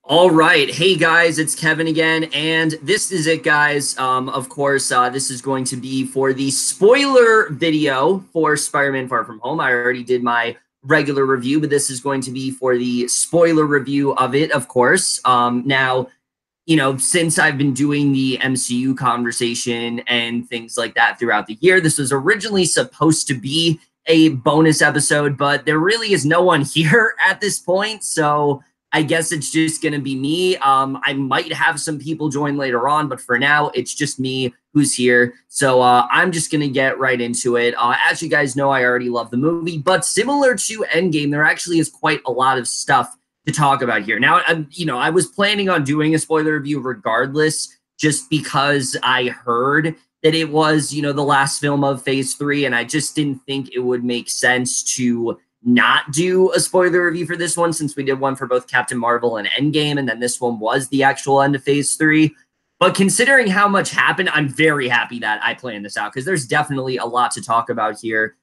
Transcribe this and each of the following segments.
All right. Hey guys, it's Kevin again, and this is it, guys. Of course, this is going to be for the spoiler video for Spider-Man Far From Home. I already did my regular review, but this is going to be for the spoiler review of it, of course. Now, since I've been doing the MCU conversation and things like that throughout the year, this was originally supposed to be a bonus episode, but there really is no one here at this point, so I guess it's just going to be me. I might have some people join later on, but for now, it's just me who's here. So I'm just going to get right into it. As you guys know, I already love the movie, but similar to Endgame, there actually is quite a lot of stuff to talk about here. Now, I was planning on doing a spoiler review regardless, just because I heard that it was, the last film of Phase 3, and I just didn't think it would make sense to not do a spoiler review for this one, since we did one for both Captain Marvel and Endgame, and then this one was the actual end of Phase 3. But considering how much happened, I'm very happy that I planned this out, because there's definitely a lot to talk about here.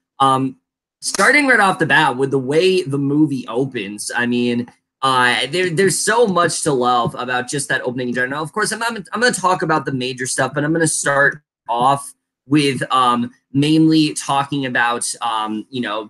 Starting right off the bat with the way the movie opens, I mean, there's so much to love about just that opening in general. Of course, I'm going to talk about the major stuff, but I'm going to start off with mainly talking about,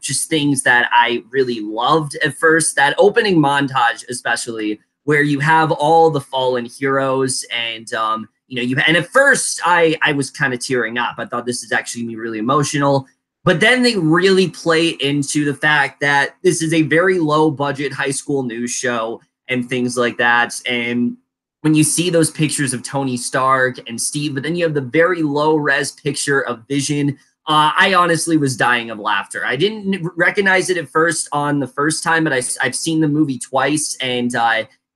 just things that I really loved at first. That opening montage, especially, where you have all the fallen heroes and, and at first I was kind of tearing up. I thought this is actually going to be really emotional. But then they really play into the fact that this is a very low budget high school news show and things like that. And when you see those pictures of Tony Stark and Steve, but then you have the very low res picture of Vision, I honestly was dying of laughter. I didn't recognize it at first on the first time, but I've seen the movie twice, and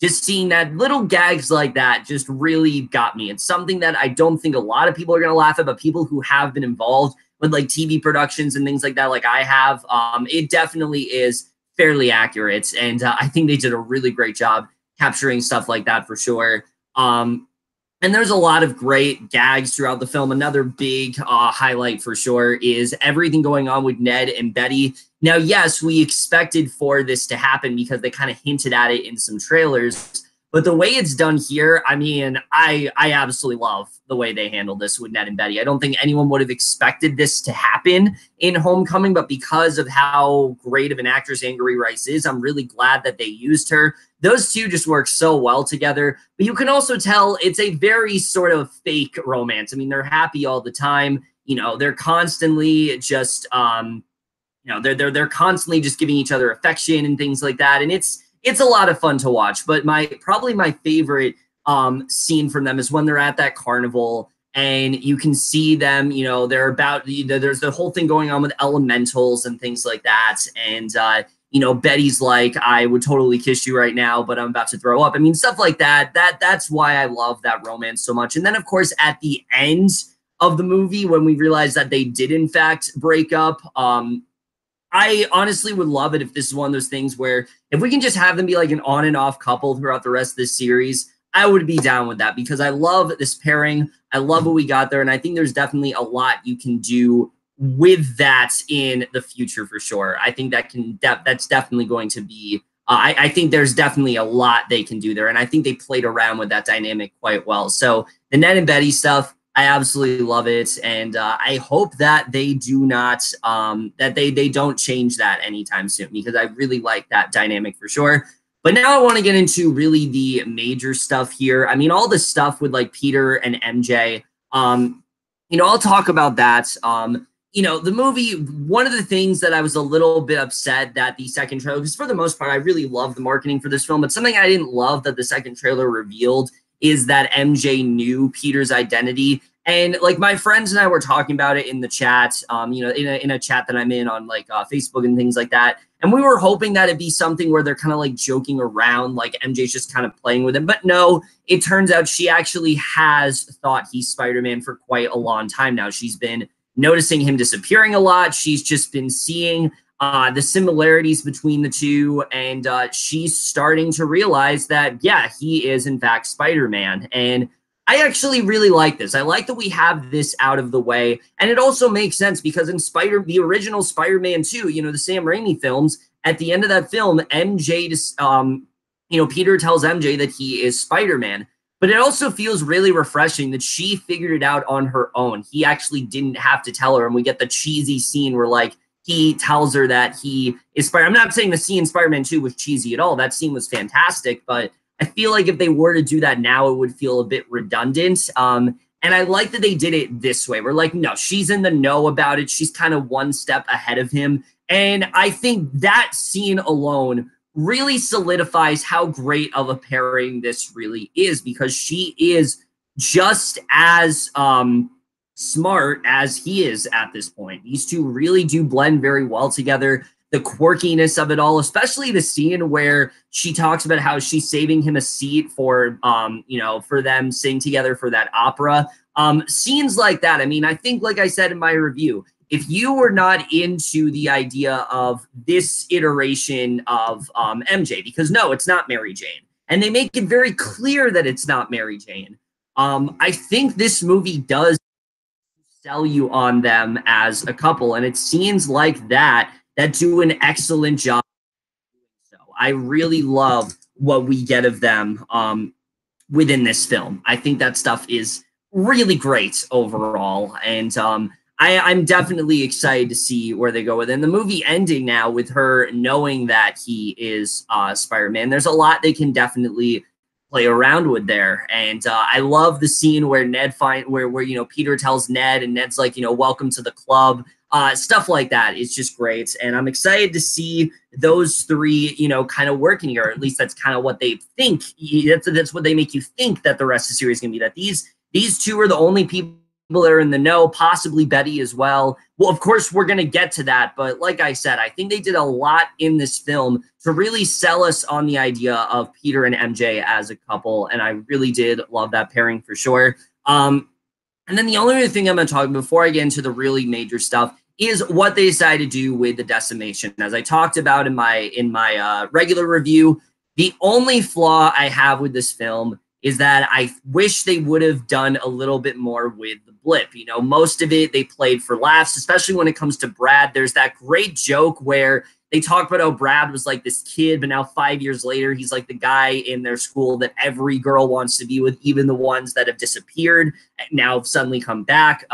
just seeing that little gags like that just really got me. It's something that I don't think a lot of people are going to laugh at, but people who have been involved with like TV productions and things like that, like I have, it definitely is fairly accurate. And I think they did a really great job capturing stuff like that for sure. And there's a lot of great gags throughout the film. Another big highlight for sure is everything going on with Ned and Betty. Now, yes, we expected for this to happen because they kind of hinted at it in some trailers. But the way it's done here, I mean, I absolutely love the way they handled this with Ned and Betty. I don't think anyone would have expected this to happen in Homecoming, but because of how great of an actress Angourie Rice is, I'm really glad that they used her. Those two just work so well together. But you can also tell it's a very sort of fake romance. I mean, they're happy all the time. They're constantly just, they're constantly just giving each other affection and things like that. And it's a lot of fun to watch. But probably my favorite scene from them is when they're at that carnival and you can see them, they're about, there's the whole thing going on with elementals and things like that. And, Betty's like, I would totally kiss you right now, but I'm about to throw up. I mean, stuff like that. That's why I love that romance so much. And then, of course, at the end of the movie, when we realize that they did, in fact, break up, I honestly would love it if this is one of those things where if we can just have them be like an on and off couple throughout the rest of this series, I would be down with that, because I love this pairing. I love what we got there. And I think there's definitely a lot you can do with that in the future for sure. I think that's definitely going to be, I think there's definitely a lot they can do there. And I think they played around with that dynamic quite well. So the Ned and Betty stuff, I absolutely love it, and I hope that they do not that they don't change that anytime soon, because I really like that dynamic for sure. But now I want to get into really the major stuff here. I mean, all the stuff with like Peter and MJ. I'll talk about that. The movie. One of the things that I was a little bit upset that the second trailer, because for the most part I really love the marketing for this film, but something I didn't love that the second trailer revealed is that MJ knew Peter's identity. And like my friends and I were talking about it in the chat, in a chat that I'm in on like Facebook and things like that. And we were hoping that it'd be something where they're kind of like joking around, like MJ's just kind of playing with him. But no, it turns out she actually has thought he's Spider-Man for quite a long time now. She's been noticing him disappearing a lot. She's just been seeing the similarities between the two, and she's starting to realize that, yeah, he is in fact Spider-Man. And I actually really like this. I like that we have this out of the way, and it also makes sense because in the original Spider-Man 2, the Sam Raimi films, at the end of that film, MJ Peter tells MJ that he is Spider-Man. But it also feels really refreshing that she figured it out on her own. He actually didn't have to tell her, and we get the cheesy scene where, like, he tells her that he is Spider. I'm not saying the scene in Spider-Man 2 was cheesy at all. That scene was fantastic, but I feel like if they were to do that now, it would feel a bit redundant. And I like that they did it this way. We're like, no, she's in the know about it. She's kind of one step ahead of him. And I think that scene alone really solidifies how great of a pairing this really is, because she is just as smart as he is at this point. These two really do blend very well together. The quirkiness of it all, especially the scene where she talks about how she's saving him a seat for, for them sing together for that opera. Scenes like that. I mean, I think, like I said in my review, if you were not into the idea of this iteration of MJ, because no, it's not Mary Jane, and they make it very clear that it's not Mary Jane, I think this movie does sell you on them as a couple, and it's scenes like that do an excellent job. So I really love what we get of them within this film. I think that stuff is really great overall, and I'm definitely excited to see where they go with it. And the movie ending now with her knowing that he is Spider-Man, there's a lot they can definitely play around with there. And I love the scene where where Peter tells Ned, and Ned's like, welcome to the club. Stuff like that is just great. And I'm excited to see those three, kind of working here. Or at least that's kind of what they think. That's what they make you think that the rest of the series is going to be, that these two are the only people that are in the know, possibly Betty as well. Well, of course, we're going to get to that. But like I said, I think they did a lot in this film to really sell us on the idea of Peter and MJ as a couple. And I really did love that pairing for sure. And then the only other thing I'm going to talk about before I get into the really major stuff is what they decided to do with the decimation. As I talked about in my regular review, the only flaw I have with this film is that I wish they would have done a little bit more with the blip. Most of it they played for laughs, especially when it comes to Brad. There's that great joke where they talk about how Brad was like this kid, but now 5 years later, he's like the guy in their school that every girl wants to be with, even the ones that have disappeared, now suddenly come back.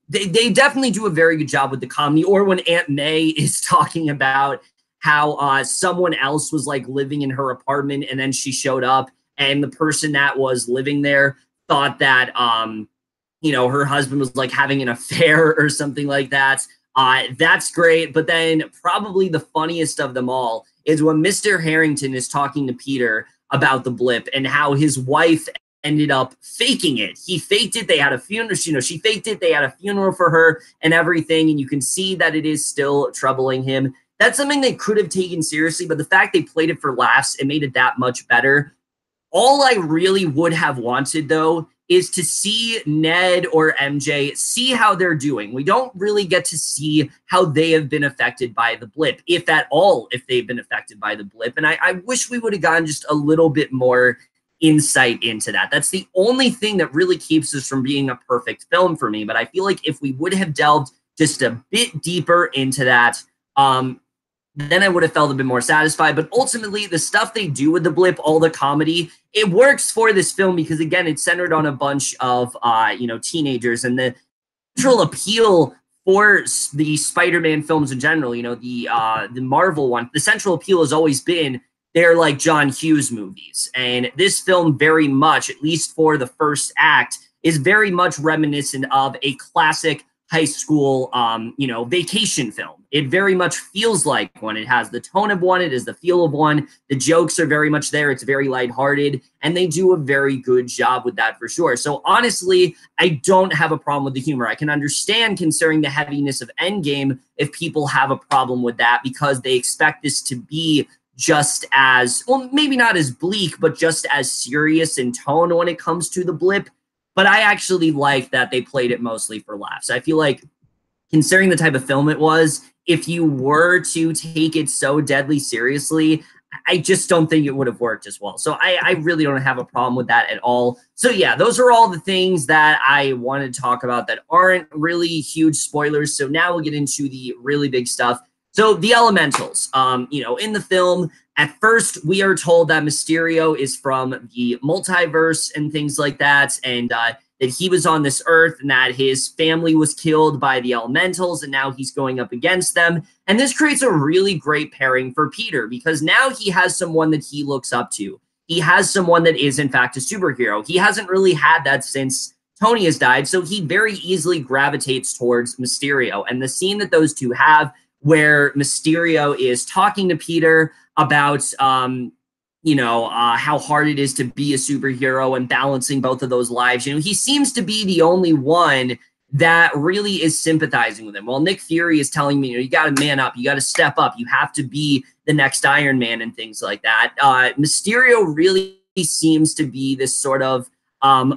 They definitely do a very good job with the comedy. Or when Aunt May is talking about how someone else was like living in her apartment, and then she showed up, and the person that was living there thought that, her husband was like having an affair or something like that. That's great. But then probably the funniest of them all is when Mr. Harrington is talking to Peter about the blip and how his wife ended up faking it. He faked it. They had a funeral. She faked it. They had a funeral for her and everything. And you can see that it is still troubling him. That's something they could have taken seriously. But the fact they played it for laughs, it made it that much better. All I really would have wanted, though, is to see Ned or MJ, see how they're doing. We don't really get to see how they have been affected by the blip, if at all, if they've been affected by the blip. And I wish we would have gotten just a little bit more insight into that. That's the only thing that really keeps this from being a perfect film for me. But I feel like if we would have delved just a bit deeper into that, then I would have felt a bit more satisfied. But ultimately, the stuff they do with the blip, all the comedy, it works for this film because, again, it's centered on a bunch of, teenagers. And the central appeal for the Spider-Man films in general, the Marvel one, the central appeal has always been they're like John Hughes movies. And this film very much, at least for the first act, is very much reminiscent of a classic high school, vacation film. It very much feels like one. It has the tone of one. It is the feel of one. The jokes are very much there. It's very lighthearted, and they do a very good job with that for sure. So honestly, I don't have a problem with the humor. I can understand, considering the heaviness of Endgame, if people have a problem with that because they expect this to be just as, well, maybe not as bleak, but just as serious in tone when it comes to the blip. But I actually like that they played it mostly for laughs. I feel like, considering the type of film it was, if you were to take it so deadly seriously, I just don't think it would have worked as well. So I really don't have a problem with that at all. So yeah, those are all the things that I wanted to talk about that aren't really huge spoilers. So now we'll get into the really big stuff. So the elementals, in the film, At first, we are told that Mysterio is from the multiverse and things like that, and that he was on this earth and that his family was killed by the elementals, and now he's going up against them. And this creates a really great pairing for Peter because now he has someone that he looks up to. He has someone that is, in fact, a superhero. He hasn't really had that since Tony has died, so he very easily gravitates towards Mysterio. And the scene that those two have where Mysterio is talking to Peter about, how hard it is to be a superhero and balancing both of those lives. He seems to be the only one that really is sympathizing with him. While Nick Fury is telling me, you got to man up, you got to step up, you have to be the next Iron Man and things like that. Mysterio really seems to be this sort of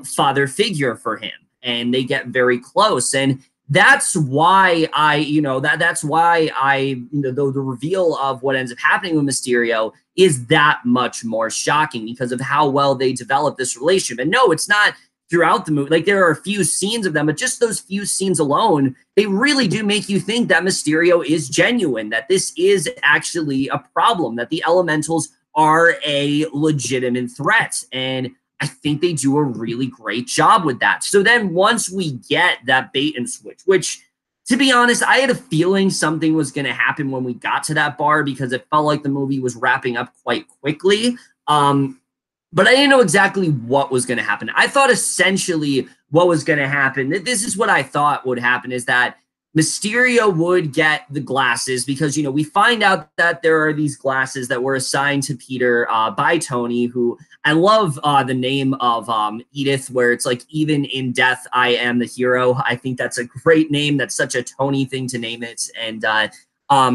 father figure for him, and they get very close. And that's why the reveal of what ends up happening with Mysterio is that much more shocking because of how well they develop this relationship. And no, it's not throughout the movie. Like, there are a few scenes of them, but just those few scenes alone, they really do make you think that Mysterio is genuine, that this is actually a problem, that the elementals are a legitimate threat. And I think they do a really great job with that. So then once we get that bait and switch, which, to be honest, I had a feeling something was going to happen when we got to that bar because it felt like the movie was wrapping up quite quickly. But I didn't know exactly what was going to happen. I thought essentially what was going to happen, this is what I thought would happen, is that Mysterio would get the glasses because, we find out that there are these glasses that were assigned to Peter by Tony, who I love the name of Edith, where it's like, even in death, I am the hero. I think that's a great name. That's such a Tony thing to name it. And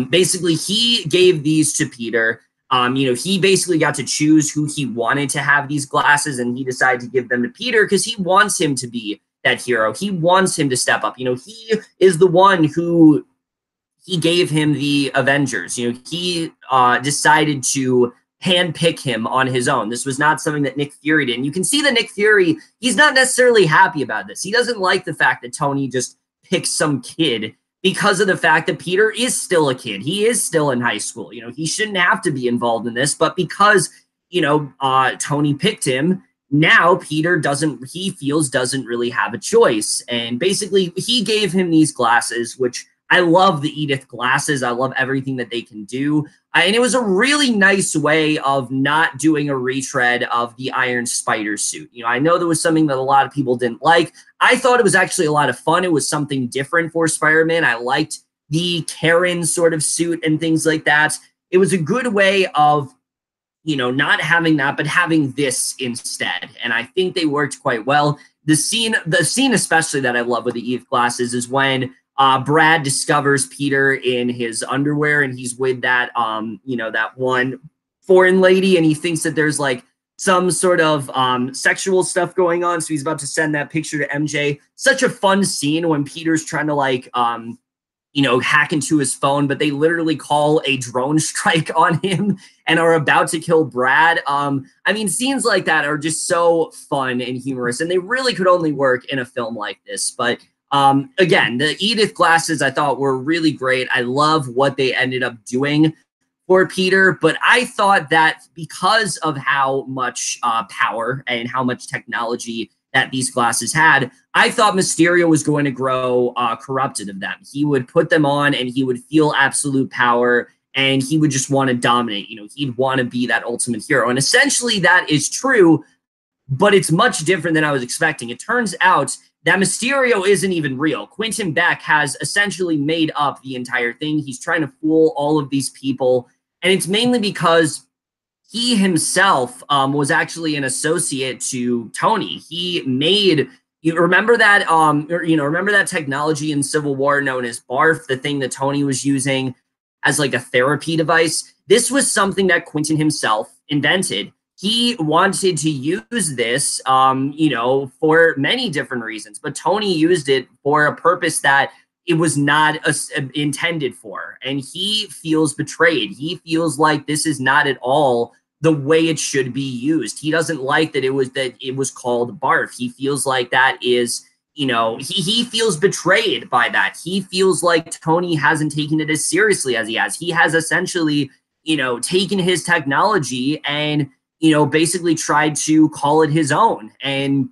basically, he gave these to Peter. He basically got to choose who he wanted to have these glasses, and he decided to give them to Peter because he wants him to be that hero. He wants him to step up. He is the one who he gave him the Avengers. He decided to handpick him on his own. This was not something that Nick Fury did. And you can see that Nick Fury, he's not necessarily happy about this. He doesn't like the fact that Tony just picked some kid because of the fact that Peter is still a kid. He is still in high school. He shouldn't have to be involved in this, but because, Tony picked him, now Peter he feels doesn't really have a choice. And basically he gave him these glasses, which I love the Edith glasses. I love everything that they can do. And it was a really nice way of not doing a retread of the Iron Spider suit. I know there was something that a lot of people didn't like. I thought it was actually a lot of fun. It was something different for Spider-Man. I liked the Karen sort of suit and things like that. It was a good way of, not having that, but having this instead. And I think they worked quite well. The scene especially that I love with the Edith glasses is when Brad discovers Peter in his underwear, and he's with that, that one foreign lady, and he thinks that there's like some sort of sexual stuff going on. So he's about to send that picture to MJ. Such a fun scene when Peter's trying to hack into his phone, but they literally call a drone strike on him and are about to kill Brad. Scenes like that are just so fun and humorous, and they really could only work in a film like this. But again, the Edith glasses I thought were really great. I love what they ended up doing for Peter, but I thought that because of how much power and how much technology that these glasses had, I thought Mysterio was going to grow corrupted of them. He would put them on and he would feel absolute power, and he would just want to dominate. He'd want to be that ultimate hero. And essentially that is true, but it's much different than I was expecting. It turns out that Mysterio isn't even real. Quentin Beck has essentially made up the entire thing. He's trying to fool all of these people, and it's mainly because he himself was actually an associate to Tony. He made, remember that technology in Civil War known as BARF, the thing that Tony was using as like a therapy device? This was something that Quentin himself invented. He wanted to use this, for many different reasons, but Tony used it for a purpose that it was not intended for. And he feels betrayed. He feels like this is not at all the way it should be used. He doesn't like that it was called BARF. He feels like that is, he feels betrayed by that. He feels like Tony hasn't taken it as seriously as he has. He has essentially, taken his technology and, basically tried to call it his own. And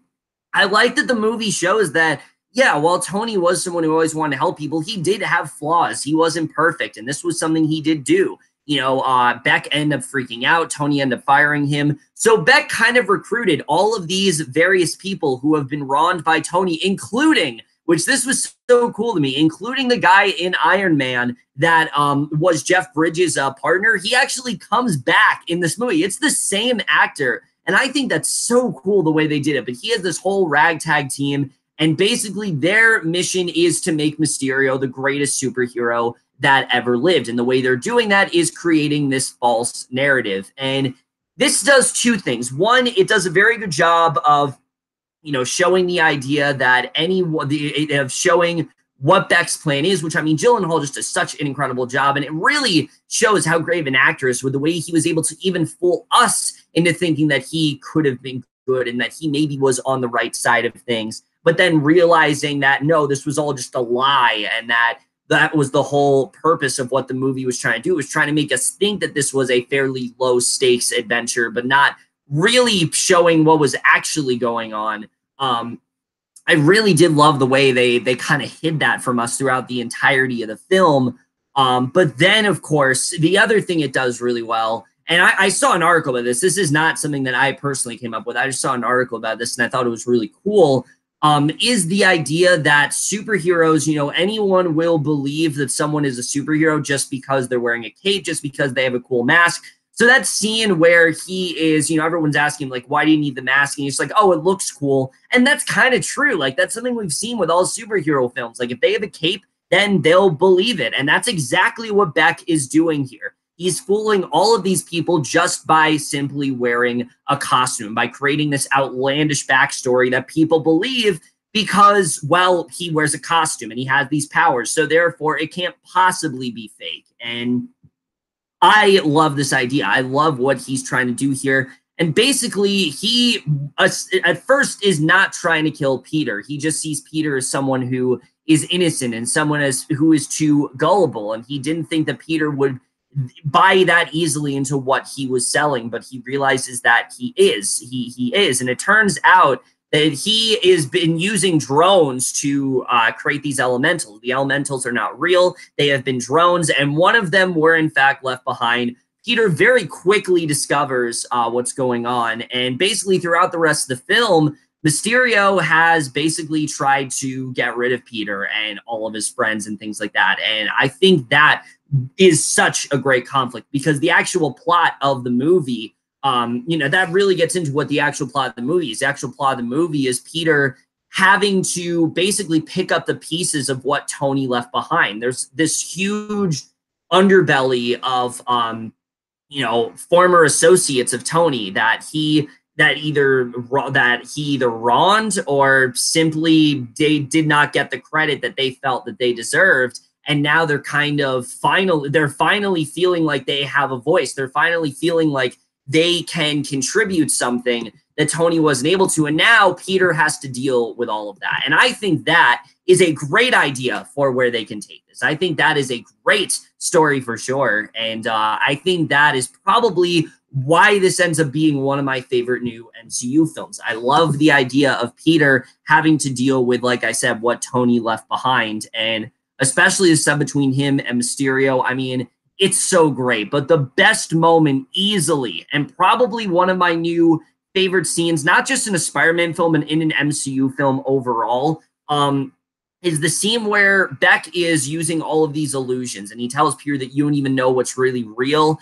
I like that the movie shows that, yeah, while Tony was someone who always wanted to help people, he did have flaws. He wasn't perfect. And this was something he did do. Beck ended up freaking out. Tony ended up firing him. So Beck kind of recruited all of these various people who have been wronged by Tony, including, which this was so cool to me, including the guy in Iron Man that was Jeff Bridges' partner. He actually comes back in this movie. It's the same actor. And I think that's so cool the way they did it. But he has this whole ragtag team. And basically their mission is to make Mysterio the greatest superhero that ever lived. And the way they're doing that is creating this false narrative. And this does two things. One, it does a very good job of, showing the idea that of showing what Beck's plan is, which, I mean, Gyllenhaal just does such an incredible job. And it really shows how great of an actor is with the way he was able to even fool us into thinking that he could have been good and that he maybe was on the right side of things. But then realizing that, no, this was all just a lie, and that was the whole purpose of what the movie was trying to do, was trying to make us think that this was a fairly low stakes adventure, but not really showing what was actually going on. I really did love the way they kind of hid that from us throughout the entirety of the film. But then, of course, the other thing it does really well, and I saw an article about this. This is not something that I personally came up with. I just saw an article about this, and I thought it was really cool. Is the idea that superheroes, anyone will believe that someone is a superhero just because they're wearing a cape, just because they have a cool mask. So that scene where he is, everyone's asking, like, why do you need the mask? And he's like, oh, it looks cool. And that's kind of true. Like, that's something we've seen with all superhero films. Like, if they have a cape, then they'll believe it. And that's exactly what Beck is doing here. He's fooling all of these people just by simply wearing a costume, by creating this outlandish backstory that people believe because, well, he wears a costume and he has these powers. So therefore, it can't possibly be fake. And I love this idea. I love what he's trying to do here. And basically, he at first is not trying to kill Peter. He just sees Peter as someone who is innocent and someone who is too gullible. And he didn't think that Peter would buy that easily into what he was selling, but he realizes that he is. And it turns out that he has been using drones to create these elementals. The elementals are not real. They have been drones, and one of them were, in fact, left behind. Peter very quickly discovers what's going on, and basically throughout the rest of the film, Mysterio has basically tried to get rid of Peter and all of his friends and things like that. And I think that is such a great conflict because the actual plot of the movie, that really gets into what the actual plot of the movie is. The actual plot of the movie is Peter having to basically pick up the pieces of what Tony left behind. There's this huge underbelly of, former associates of Tony that he either wronged or simply they did not get the credit that they felt that they deserved. And now they're finally feeling like they have a voice. They're finally feeling like they can contribute something that Tony wasn't able to. And now Peter has to deal with all of that. And I think that is a great idea for where they can take this. I think that is a great story for sure. And I think that is probably why this ends up being one of my favorite new MCU films. I love the idea of Peter having to deal with, like I said, what Tony left behind. And especially the stuff between him and Mysterio. I mean, it's so great. But the best moment easily, and probably one of my new favorite scenes, not just in a Spider-Man film and in an MCU film overall, is the scene where Beck is using all of these illusions. And he tells Peter that you don't even know what's really real.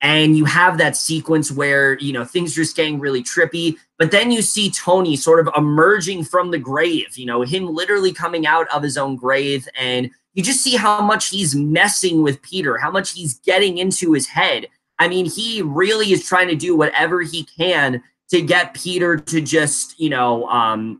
And you have that sequence where, things are just getting really trippy. But then you see Tony sort of emerging from the grave, him literally coming out of his own grave. And you just see how much he's messing with Peter, how much he's getting into his head. I mean, he really is trying to do whatever he can to get Peter to just, to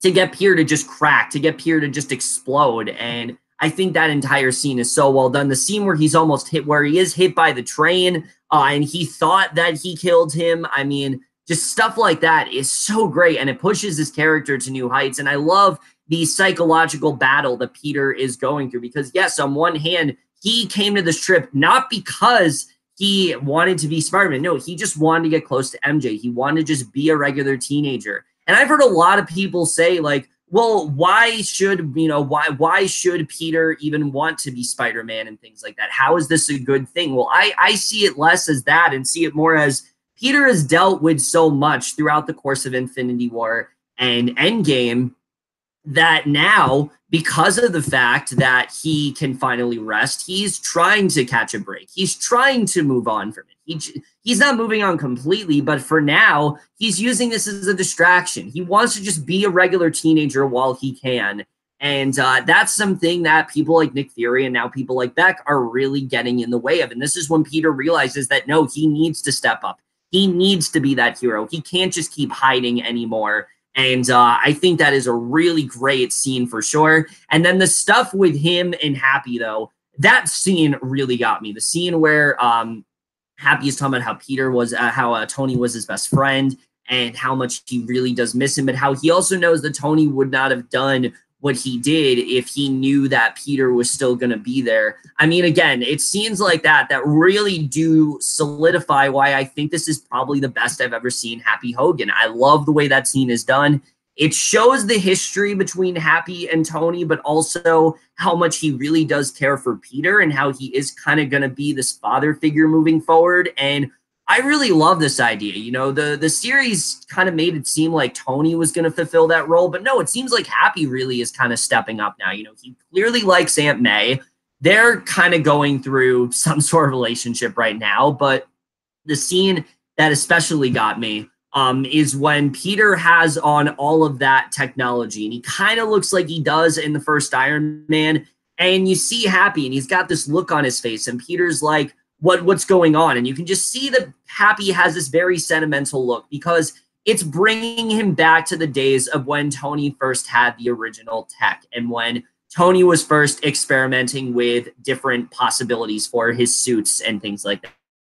get Peter to just crack, to get Peter to just explode. And I think that entire scene is so well done. The scene where he's almost hit, where he is hit by the train, and he thought that he killed him. I mean, just stuff like that is so great, and it pushes his character to new heights. And I love the psychological battle that Peter is going through because, yes, on one hand, he came to this trip not because he wanted to be Spider-Man. No, he just wanted to get close to MJ. He wanted to just be a regular teenager. And I've heard a lot of people say, like, well, why should Peter even want to be Spider-Man and things like that? How is this a good thing? Well, I see it less as that and see it more as Peter has dealt with so much throughout the course of Infinity War and Endgame that now, because of the fact that he can finally rest, he's trying to catch a break. He's trying to move on from it. He's not moving on completely, but for now, he's using this as a distraction. He wants to just be a regular teenager while he can. And that's something that people like Nick Fury and now people like Beck are really getting in the way of. And this is when Peter realizes that, no, he needs to step up. He needs to be that hero. He can't just keep hiding anymore. And I think that is a really great scene for sure. And then the stuff with him and Happy, though, that scene really got me. The scene where Happy is talking about how Peter was, how Tony was his best friend and how much he really does miss him, but how he also knows that Tony would not have done what he did if he knew that Peter was still going to be there. I mean, again, it's scenes like that that really do solidify why I think this is probably the best I've ever seen Happy Hogan. I love the way that scene is done. It shows the history between Happy and Tony, but also how much he really does care for Peter and how he is kind of going to be this father figure moving forward. And I really love this idea. You know, the series kind of made it seem like Tony was going to fulfill that role, but no, it seems like Happy really is kind of stepping up now. You know, he clearly likes Aunt May. They're kind of going through some sort of relationship right now, but the scene that especially got me is when Peter has on all of that technology, and he kind of looks like he does in the first Iron Man, and you see Happy, and he's got this look on his face, and Peter's like, what's going on? And you can just see that Happy has this very sentimental look because it's bringing him back to the days of when Tony first had the original tech and when Tony was first experimenting with different possibilities for his suits and things like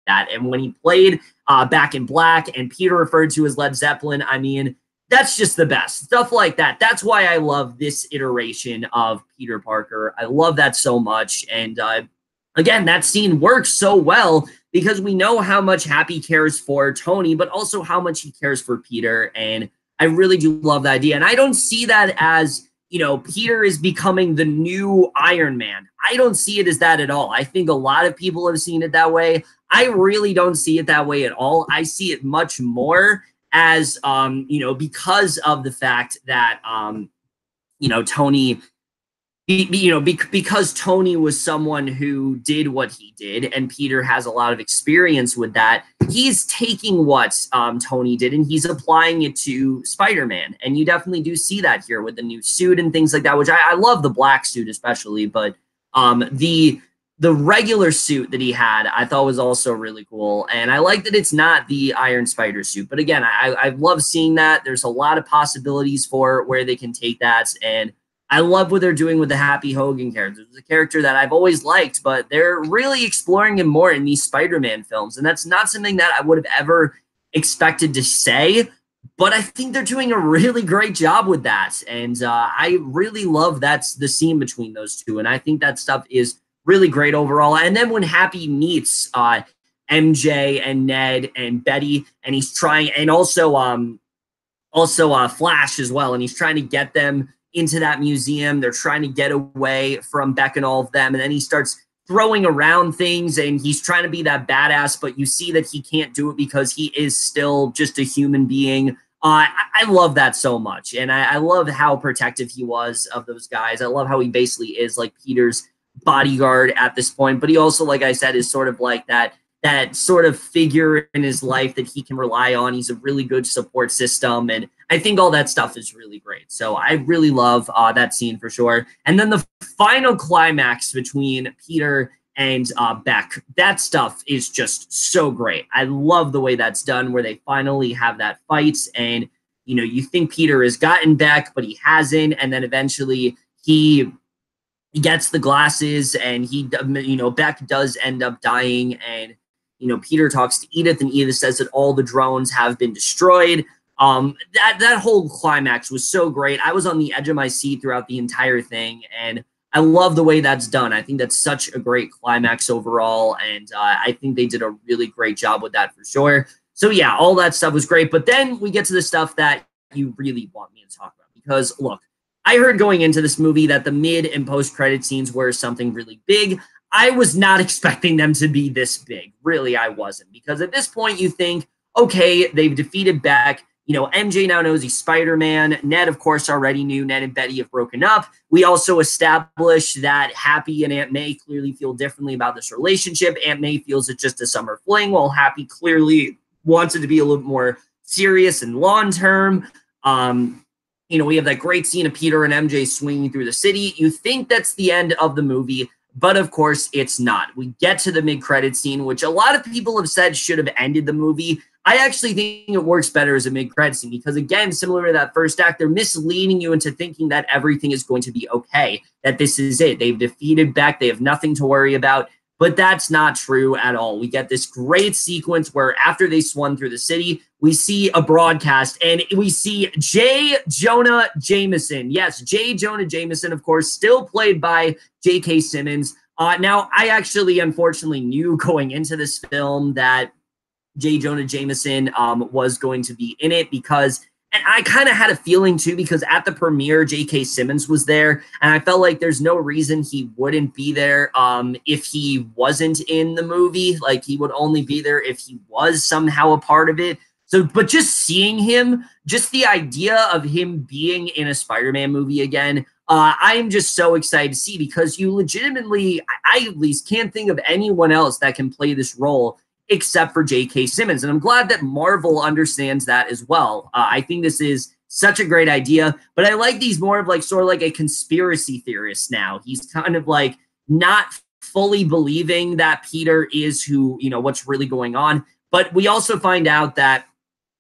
that. And when he played Back in Black and Peter referred to as Led Zeppelin, I mean, that's just the best. Stuff like that. That's why I love this iteration of Peter Parker. I love that so much. And again, that scene works so well because we know how much Happy cares for Tony, but also how much he cares for Peter. And I really do love the idea. And I don't see that as, you know, Peter is becoming the new Iron Man. I don't see it as that at all. I think a lot of people have seen it that way. I really don't see it that way at all. I see it much more as, you know, because of the fact that, you know, Tony... because Tony was someone who did what he did, and Peter has a lot of experience with that, he's taking what Tony did and he's applying it to Spider-Man. And you definitely do see that here with the new suit and things like that, which I love the black suit especially, but the regular suit that he had, I thought was also really cool. And I like that it's not the Iron Spider suit. But again, I love seeing that. There's a lot of possibilities for where they can take that, and I love what they're doing with the Happy Hogan character. It's a character that I've always liked, but they're really exploring him more in these Spider-Man films. And that's not something that I would have ever expected to say, but I think they're doing a really great job with that. And I really love that's the scene between those two. And I think that stuff is really great overall. And then when Happy meets MJ and Ned and Betty, and he's trying, and also Flash as well, and he's trying to get them into that museum. They're trying to get away from Beck and all of them. And then he starts throwing around things and he's trying to be that badass, but you see that he can't do it because he is still just a human being. I love that so much. And I love how protective he was of those guys. I love how he basically is like Peter's bodyguard at this point, but he also, like I said, is sort of like that sort of figure in his life that he can rely on. He's a really good support system. And I think all that stuff is really great. So I really love that scene for sure. And then the final climax between Peter and Beck, that stuff is just so great. I love the way that's done, where they finally have that fight. And, you know, you think Peter has gotten Beck, but he hasn't. And then eventually he gets the glasses and he, you know, Beck does end up dying. And, you know, Peter talks to Edith, and Edith says that all the drones have been destroyed. That whole climax was so great. I was on the edge of my seat throughout the entire thing. And I love the way that's done. I think that's such a great climax overall, and I think they did a really great job with that for sure. So yeah, all that stuff was great. But then we get to the stuff that you really want me to talk about, because look, I heard going into this movie that the mid and post credit scenes were something really big. I was not expecting them to be this big. Really, I wasn't, because at this point you think, okay, they've defeated Beck. You know, MJ now knows he's Spider-Man. Ned, of course, already knew Ned and Betty have broken up. We also established that Happy and Aunt May clearly feel differently about this relationship. Aunt May feels it's just a summer fling, while Happy clearly wants it to be a little more serious and long-term. You know, we have that great scene of Peter and MJ swinging through the city. You think that's the end of the movie, but of course it's not. We get to the mid-credit scene, which a lot of people have said should have ended the movie. I actually think it works better as a mid-credit scene because, again, similar to that first act, they're misleading you into thinking that everything is going to be okay, that this is it. They've defeated Beck. They have nothing to worry about. But that's not true at all. We get this great sequence where after they swung through the city, we see a broadcast and we see J. Jonah Jameson. Yes, J. Jonah Jameson, of course, still played by J.K. Simmons. Now, I actually, unfortunately, knew going into this film that J. Jonah Jameson was going to be in it because, and I kind of had a feeling too, because at the premiere, J.K. Simmons was there, and I felt like there's no reason he wouldn't be there if he wasn't in the movie. Like, he would only be there if he was somehow a part of it. So, but just seeing him, just the idea of him being in a Spider-Man movie again, I'm just so excited to see, because you legitimately, I at least can't think of anyone else that can play this role except for J.K. Simmons. And I'm glad that Marvel understands that as well. I think this is such a great idea, but I like these more of like sort of like a conspiracy theorist now. He's kind of like not fully believing that Peter is who, you know, what's really going on. But we also find out that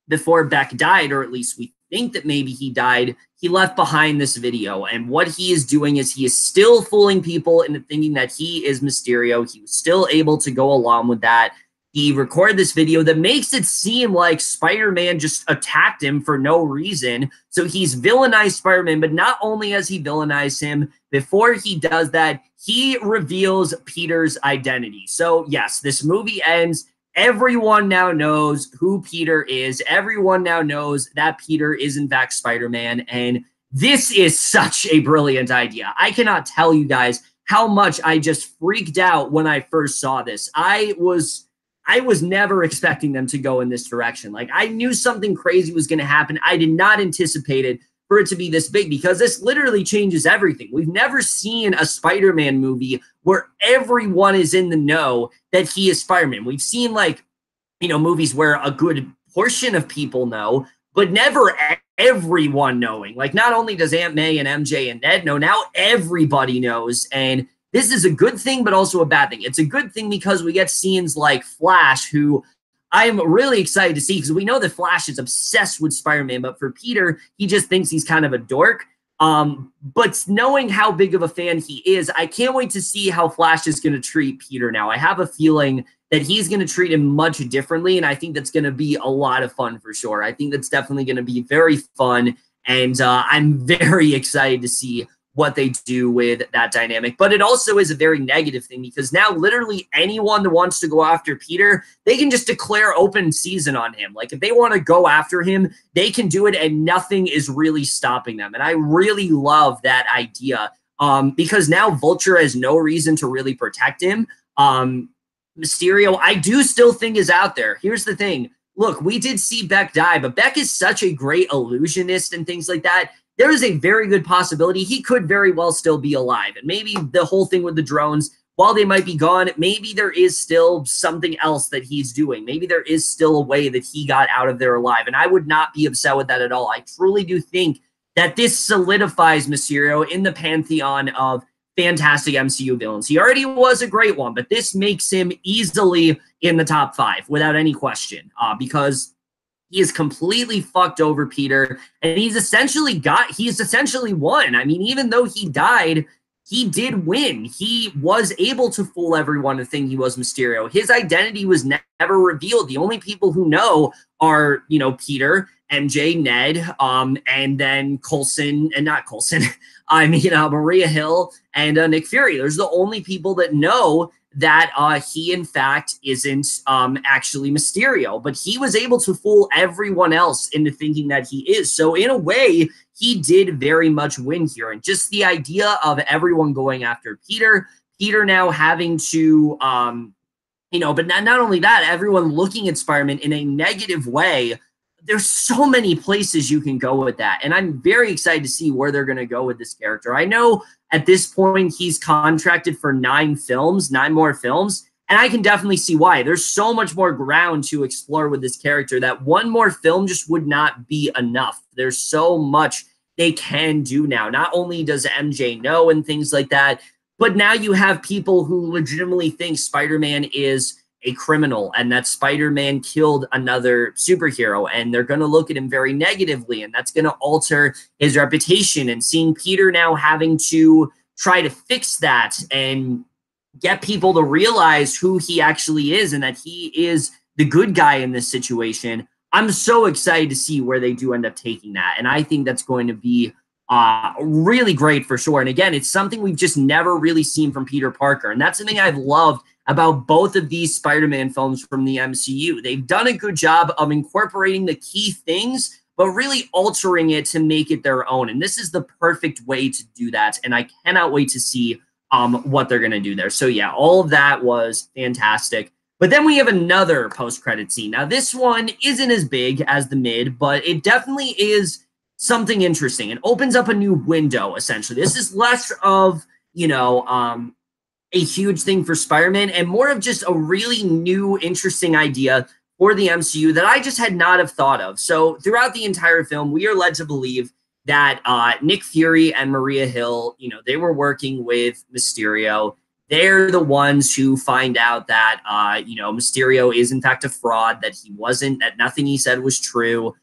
before Beck died, or at least we think that maybe he died, he left behind this video. And what he is doing is he is still fooling people into thinking that he is Mysterio. He was still able to go along with that. He recorded this video that makes it seem like Spider-Man just attacked him for no reason. So he's villainized Spider-Man, but not only has he villainized him, before he does that, he reveals Peter's identity. So yes, this movie ends. Everyone now knows who Peter is. Everyone now knows that Peter is in fact Spider-Man. And this is such a brilliant idea. I cannot tell you guys how much I just freaked out when I first saw this. I was never expecting them to go in this direction. Like, I knew something crazy was going to happen. I did not anticipate it for it to be this big, because this literally changes everything. We've never seen a Spider-Man movie where everyone is in the know that he is Spider-Man. We've seen, like, you know, movies where a good portion of people know, but never everyone knowing. Like, not only does Aunt May and MJ and Ned know, now everybody knows. And this is a good thing, but also a bad thing. It's a good thing because we get scenes like Flash, who I'm really excited to see, because we know that Flash is obsessed with Spider-Man, but for Peter, he just thinks he's kind of a dork. But knowing how big of a fan he is, I can't wait to see how Flash is going to treat Peter now. I have a feeling that he's going to treat him much differently, and I think that's going to be a lot of fun for sure. I think that's definitely going to be very fun, and I'm very excited to see what they do with that dynamic. But it also is a very negative thing, because now literally anyone that wants to go after Peter, they can just declare open season on him. Like, if they want to go after him, they can do it and nothing is really stopping them. And I really love that idea, because now Vulture has no reason to really protect him. Mysterio, I do still think, is out there. Here's the thing. Look, we did see Beck die, but Beck is such a great illusionist and things like that. There is a very good possibility he could very well still be alive. And maybe the whole thing with the drones, while they might be gone, maybe there is still something else that he's doing. Maybe there is still a way that he got out of there alive. And I would not be upset with that at all. I truly do think that this solidifies Mysterio in the pantheon of fantastic MCU villains. He already was a great one, but this makes him easily in the top 5 without any question, because he is completely fucked over Peter, and he's essentially won. I mean, even though he died, he did win. He was able to fool everyone to think he was Mysterio. His identity was never revealed. The only people who know are, you know, Peter MJ, Ned, and then Coulson, and not Coulson, I mean, Maria Hill and Nick Fury. There's the only people that know that he, in fact, isn't actually Mysterio. But he was able to fool everyone else into thinking that he is. So in a way, he did very much win here. And just the idea of everyone going after Peter now having to, but not only that, everyone looking at Spider-Man in a negative way. There's so many places you can go with that. And I'm very excited to see where they're going to go with this character. I know at this point he's contracted for 9 more films. And I can definitely see why. There's so much more ground to explore with this character that one more film just would not be enough. There's so much they can do now. Not only does MJ know and things like that, but now you have people who legitimately think Spider-Man is a criminal and that Spider-Man killed another superhero, and they're going to look at him very negatively, and that's going to alter his reputation. And seeing Peter now having to try to fix that and get people to realize who he actually is and that he is the good guy in this situation, I'm so excited to see where they do end up taking that. And I think that's going to be really great for sure. And again, it's something we've just never really seen from Peter Parker. And that's something I've loved about both of these Spider-Man films from the MCU. They've done a good job of incorporating the key things, but really altering it to make it their own. And this is the perfect way to do that. And I cannot wait to see what they're going to do there. So yeah, all of that was fantastic. But then we have another post-credit scene. Now, this one isn't as big as the mid, but it definitely is something interesting. It opens up a new window, essentially. This is less of, a huge thing for Spider-Man and more of just a really new, interesting idea for the MCU that I just had not have thought of. So throughout the entire film, we are led to believe that Nick Fury and Maria Hill, they were working with Mysterio. They're the ones who find out that, Mysterio is in fact a fraud, that that nothing he said was true.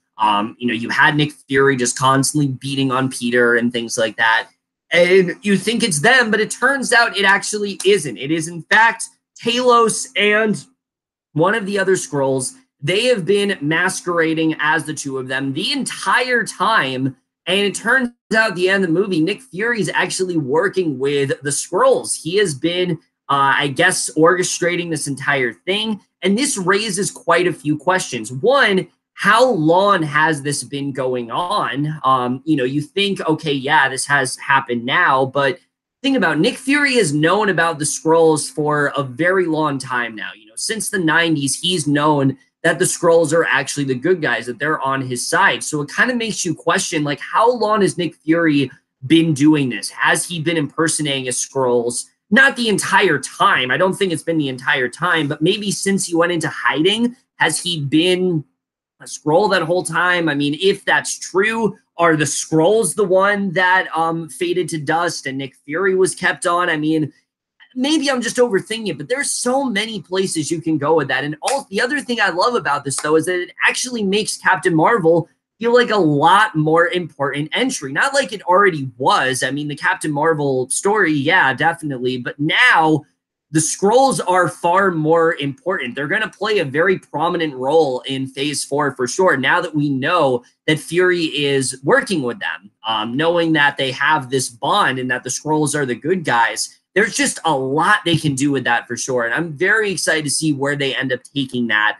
You had Nick Fury just constantly beating on Peter and things like that. And you think it's them, but it turns out it actually isn't. It is, in fact, Talos and one of the other Skrulls. They have been masquerading as the two of them the entire time. And it turns out at the end of the movie, Nick Fury is actually working with the Skrulls. He has been, I guess, orchestrating this entire thing. And this raises quite a few questions. One, how long has this been going on? You think, okay, yeah, this has happened now, but think about Nick Fury has known about the Skrulls for a very long time now. Since the 90s, he's known that the Skrulls are actually the good guys, that they're on his side. So it kind of makes you question, like, how long has Nick Fury been doing this? Has he been impersonating his Skrulls? Not the entire time. I don't think it's been the entire time, but maybe since he went into hiding, has he been a Skrull that whole time? I mean, if that's true, are the Skrulls the one that faded to dust and Nick Fury was kept on? I mean, maybe I'm just overthinking it, but there's so many places you can go with that. And the other thing I love about this, though, is that it actually makes Captain Marvel feel like a lot more important entry. Not like it already was. I mean, the Captain Marvel story, yeah, definitely. But now the Skrulls are far more important. They're going to play a very prominent role in Phase 4 for sure, now that we know that Fury is working with them, knowing that they have this bond and that the Skrulls are the good guys. There's just a lot they can do with that for sure. And I'm very excited to see where they end up taking that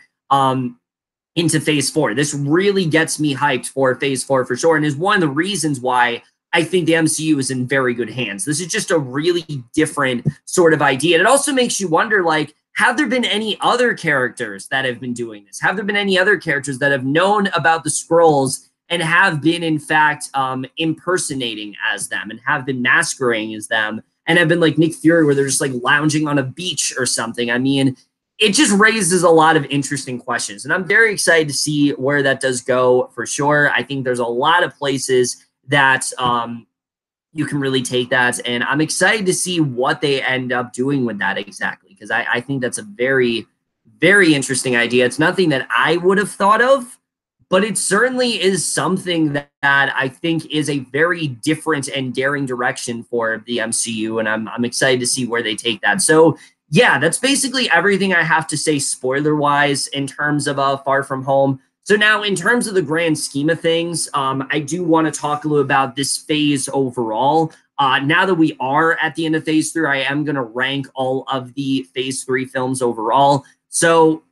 into Phase 4. This really gets me hyped for Phase 4 for sure, and is one of the reasons why I think the MCU is in very good hands. This is just a really different sort of idea. And it also makes you wonder, like, have there been any other characters that have been doing this? Have there been any other characters that have known about the Skrulls and have been, in fact, impersonating as them and have been masquerading as them and have been like Nick Fury, where they're just like lounging on a beach or something? I mean, it just raises a lot of interesting questions. And I'm very excited to see where that does go for sure. I think there's a lot of places that you can really take that. And I'm excited to see what they end up doing with that exactly, because I think that's a very, very interesting idea. It's nothing that I would have thought of, but it certainly is something that I think is a very different and daring direction for the MCU. And I'm excited to see where they take that. So yeah, that's basically everything I have to say spoiler-wise in terms of Far From Home. So now, in terms of the grand scheme of things, I do want to talk a little about this phase overall. Now that we are at the end of phase 3, I am going to rank all of the phase 3 films overall. So,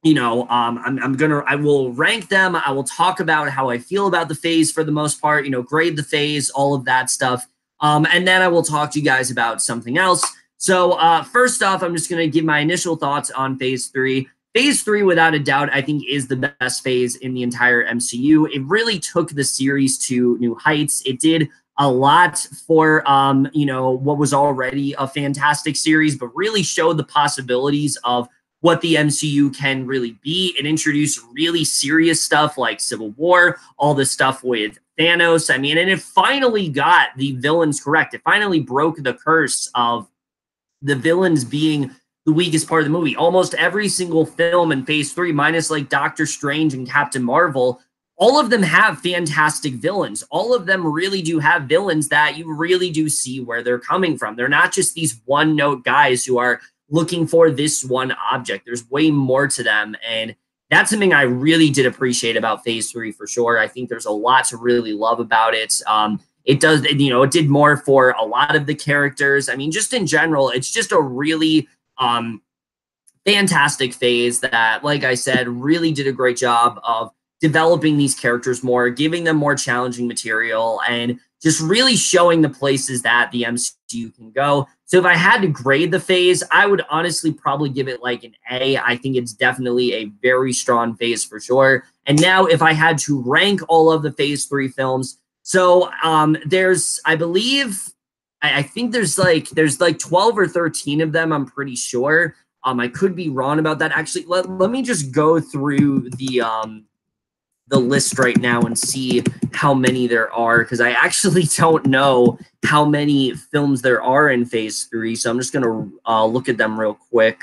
you know, I will rank them. I will talk about how I feel about the phase for the most part, you know, grade the phase, all of that stuff. And then I will talk to you guys about something else. So first off, I'm just going to give my initial thoughts on phase 3. Phase 3, without a doubt, I think is the best phase in the entire MCU. It really took the series to new heights. It did a lot for, you know, what was already a fantastic series, but really showed the possibilities of what the MCU can really be. It introduced really serious stuff like Civil War, all the stuff with Thanos. I mean, and it finally got the villains correct. It finally broke the curse of the villains being the weakest part of the movie. Almost every single film in phase 3, minus like Doctor Strange and Captain Marvel, all of them have fantastic villains. All of them really do have villains that you really do see where they're coming from. They're not just these one-note guys who are looking for this one object. There's way more to them, and that's something I really did appreciate about phase 3 for sure. I think there's a lot to really love about it. It does, you know, it did more for a lot of the characters. I mean, just in general, it's just a really fantastic phase that, like I said, really did a great job of developing these characters more, giving them more challenging material, and just really showing the places that the MCU can go. So if I had to grade the phase, I would honestly probably give it like an A. I think it's definitely a very strong phase for sure. And now if I had to rank all of the phase 3 films, so there's, I believe, I think there's like 12 or 13 of them, I'm pretty sure. I could be wrong about that. Actually, let me just go through the list right now and see how many there are, because I actually don't know how many films there are in phase 3. So I'm just going to look at them real quick.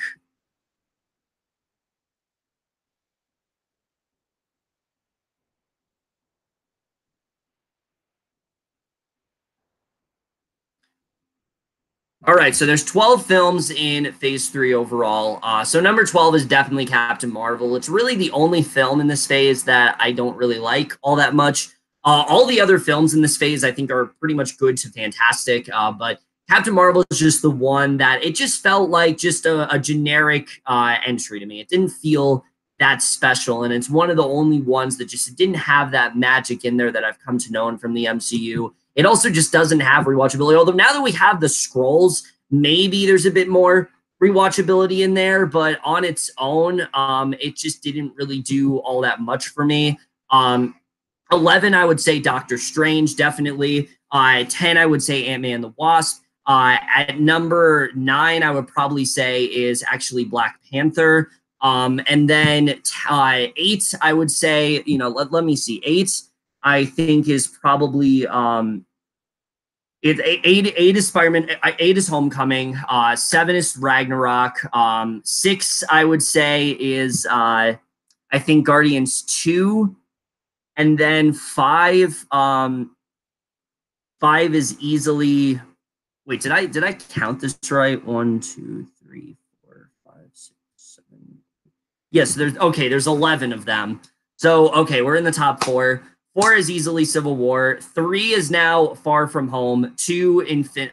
All right, so there's 12 films in phase 3 overall. So number 12 is definitely Captain Marvel. It's really the only film in this phase that I don't really like all that much. All the other films in this phase I think are pretty much good to fantastic, but Captain Marvel is just the one that it just felt like just a generic entry to me. It didn't feel that special, and it's one of the only ones that just didn't have that magic in there that I've come to know from the MCU. It also just doesn't have rewatchability. Although now that we have the scrolls, maybe there's a bit more rewatchability in there. But on its own, it just didn't really do all that much for me. 11, I would say Doctor Strange, definitely. 10, I would say Ant-Man and the Wasp. At number 9, I would probably say is actually Black Panther. And then 8, I would say, you know, let me see. 8, I think is probably 8 is Spider-Man, 8 is Homecoming, 7 is Ragnarok, 6 I would say is I think Guardians 2, and then 5 is easily, wait, did I count this right? 1, 2, 3, 4, 5, 6, 7. Yes, there's 11 of them. So okay, we're in the top 4. 4 is easily Civil War. 3 is now Far From Home. 2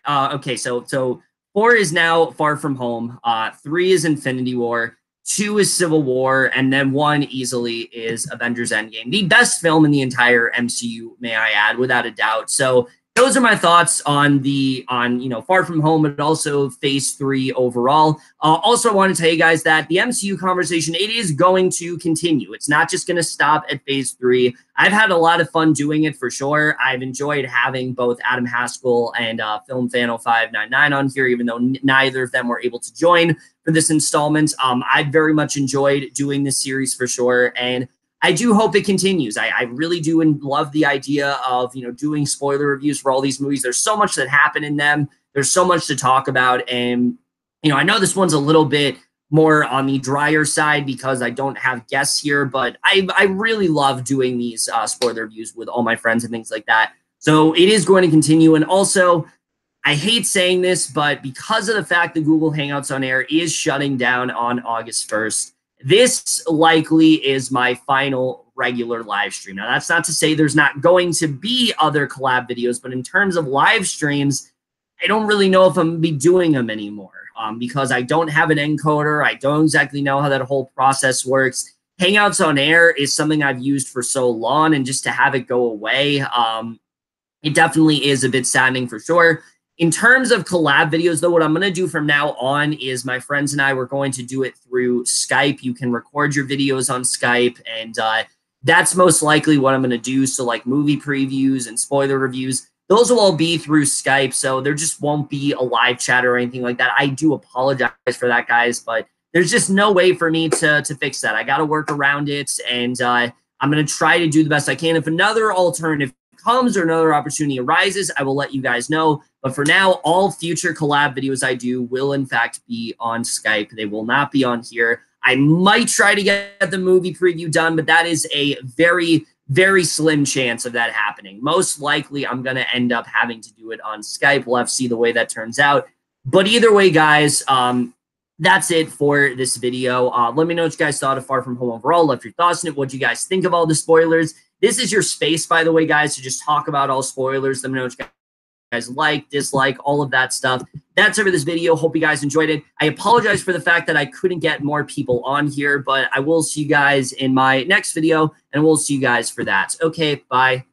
okay, so 4 is now Far From Home. 3 is Infinity War. 2 is Civil War, and then 1 easily is Avengers Endgame. The best film in the entire MCU, may I add, without a doubt. So those are my thoughts on you know, Far From Home, but also phase 3 overall. Also, I want to tell you guys that the MCU conversation, it is going to continue. It's not just going to stop at phase 3. I've had a lot of fun doing it for sure. I've enjoyed having both Adam Haskell and FilmFano599 on here, even though neither of them were able to join for this installment. I very much enjoyed doing this series for sure, and I do hope it continues. I really do love the idea of, you know, doing spoiler reviews for all these movies. There's so much that happen in them. There's so much to talk about. And, you know, I know this one's a little bit more on the drier side because I don't have guests here, but I really love doing these spoiler reviews with all my friends and things like that. So it is going to continue. And also, I hate saying this, but because of the fact that Google Hangouts on Air is shutting down on August 1st, this likely is my final regular live stream. Now, that's not to say there's not going to be other collab videos, but in terms of live streams, I don't really know if I'm going to be doing them anymore because I don't have an encoder. I don't exactly know how that whole process works. Hangouts on Air is something I've used for so long, and just to have it go away, it definitely is a bit saddening for sure. In terms of collab videos, though, what I'm going to do from now on is my friends and I, we're going to do it through Skype. You can record your videos on Skype, and that's most likely what I'm going to do. So like movie previews and spoiler reviews, those will all be through Skype. So there just won't be a live chat or anything like that. I do apologize for that, guys, but there's just no way for me to fix that. I got to work around it, and I'm going to try to do the best I can. If another alternative comes or another opportunity arises, I will let you guys know. But for now, all future collab videos I do will in fact be on Skype. They will not be on here. I might try to get the movie preview done, but that is a very, very slim chance of that happening. Most likely, I'm going to end up having to do it on Skype. We'll have to see the way that turns out. But either way, guys, that's it for this video. Let me know what you guys thought of Far From Home overall. Left your thoughts on it. What do you guys think of all the spoilers? This is your space, by the way, guys, to just talk about all spoilers. Let me know what you guys like, dislike, all of that stuff. That's it for this video. Hope you guys enjoyed it. I apologize for the fact that I couldn't get more people on here, but I will see you guys in my next video, and we'll see you guys for that. Okay, bye.